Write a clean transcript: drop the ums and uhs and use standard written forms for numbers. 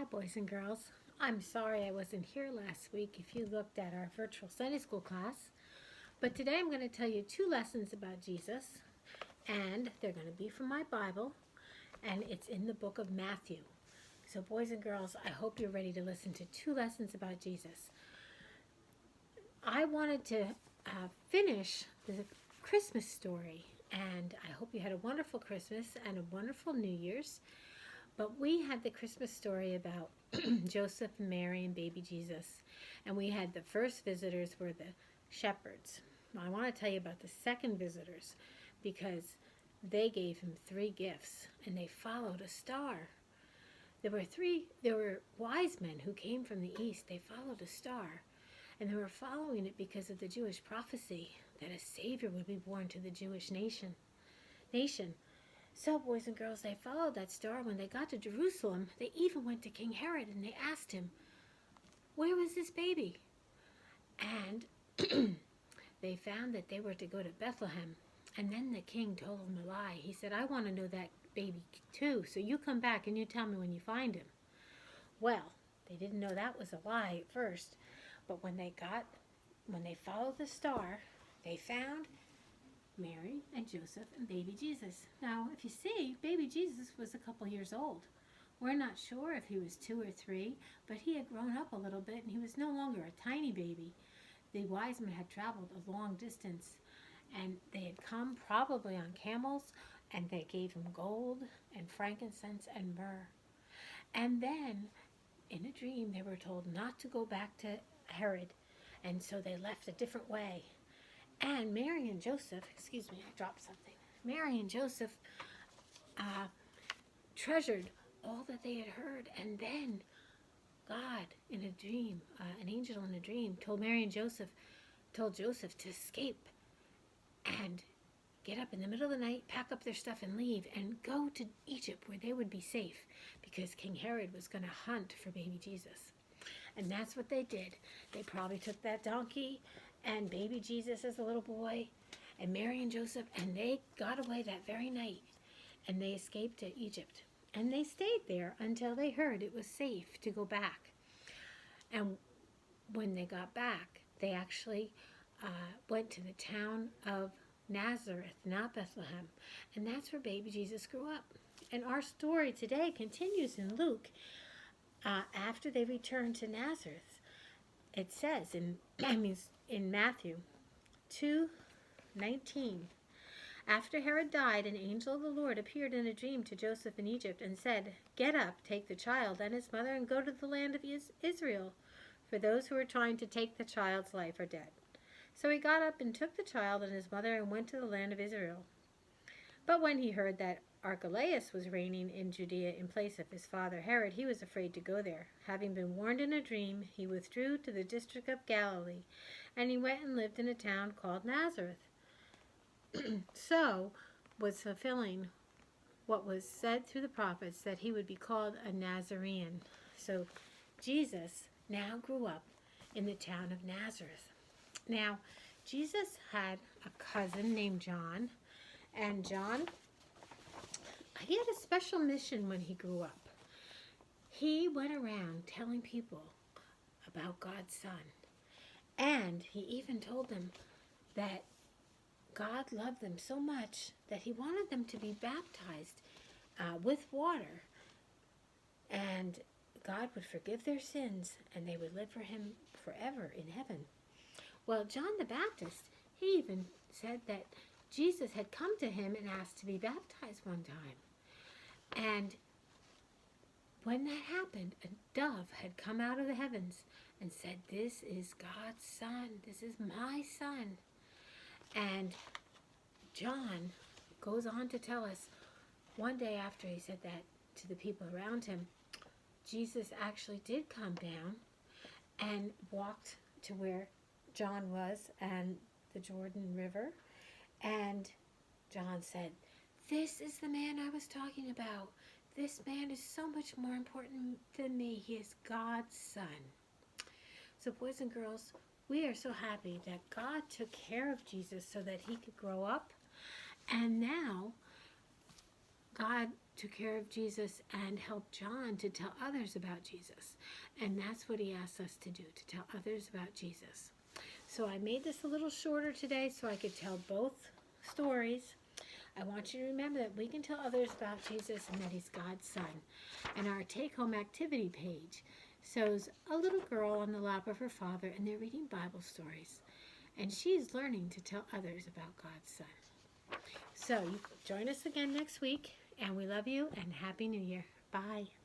Hi, boys and girls. I'm sorry I wasn't here last week if you looked at our virtual Sunday school class, but today I'm going to tell you two lessons about Jesus, and they're going to be from my Bible, and it's in the book of Matthew. So, boys and girls, I hope you're ready to listen to two lessons about Jesus. I wanted to finish the Christmas story, and I hope you had a wonderful Christmas and a wonderful New Year's. But we had the Christmas story about Joseph and Mary and baby Jesus. And we had the first visitors were the shepherds. I want to tell you about the second visitors because they gave him three gifts and they followed a star. There were wise men who came from the east. They followed a star. And they were following it because of the Jewish prophecy that a Savior would be born to the Jewish nation. So, boys and girls, they followed that star. When they got to Jerusalem, they even went to King Herod and they asked him, where was this baby? And they found that they were to go to Bethlehem. And then the king told them a lie. He said, I want to know that baby too, so you come back and you tell me when you find him. Well, they didn't know that was a lie at first, but when they followed the star, they found Mary and Joseph and baby Jesus. Now, if you see, baby Jesus was a couple years old. We're not sure if he was 2 or 3, but he had grown up a little bit and he was no longer a tiny baby. The wise men had traveled a long distance and they had come probably on camels, and they gave him gold and frankincense and myrrh. And then in a dream they were told not to go back to Herod, and so they left a different way. And Mary and Joseph, excuse me, I dropped something. Mary and Joseph treasured all that they had heard. And then God, in a dream, an angel in a dream, told Joseph to escape and get up in the middle of the night, pack up their stuff and leave and go to Egypt where they would be safe because King Herod was going to hunt for baby Jesus. And that's what they did. They probably took that donkey and baby Jesus as a little boy and Mary and Joseph, and they got away that very night and they escaped to Egypt. And they stayed there until they heard it was safe to go back. And when they got back, they actually went to the town of Nazareth, not Bethlehem. And that's where baby Jesus grew up. And our story today continues in Luke. After they returned to Nazareth, it says in Matthew 2:19, after Herod died, an angel of the Lord appeared in a dream to Joseph in Egypt and said, get up, take the child and his mother and go to the land of Israel, for those who are trying to take the child's life are dead. So he got up and took the child and his mother and went to the land of Israel. But when he heard that Archelaus was reigning in Judea in place of his father Herod, he was afraid to go there. Having been warned in a dream, he withdrew to the district of Galilee, and he went and lived in a town called Nazareth. So was fulfilling what was said through the prophets, that he would be called a Nazarene. So Jesus now grew up in the town of Nazareth. Now, Jesus had a cousin named John, and John, he had a special mission when he grew up. He went around telling people about God's Son, and he even told them that God loved them so much that he wanted them to be baptized with water, and God would forgive their sins, and they would live for him forever in heaven. Well, John the Baptist, he even said that Jesus had come to him and asked to be baptized one time. And when that happened, a dove had come out of the heavens and said, this is God's Son. This is my Son. And John goes on to tell us, one day after he said that to the people around him, Jesus actually did come down and walked to where John was and the Jordan River. And John said, this is the man I was talking about. This man is so much more important than me. He is God's Son. So boys and girls, we are so happy that God took care of Jesus so that he could grow up. And now God took care of Jesus and helped John to tell others about Jesus. And that's what he asks us to do, to tell others about Jesus. So I made this a little shorter today so I could tell both stories. I want you to remember that we can tell others about Jesus and that he's God's son. And our take-home activity page shows a little girl on the lap of her father, and they're reading Bible stories. And she's learning to tell others about God's son. So you join us again next week, and we love you, and Happy New Year. Bye.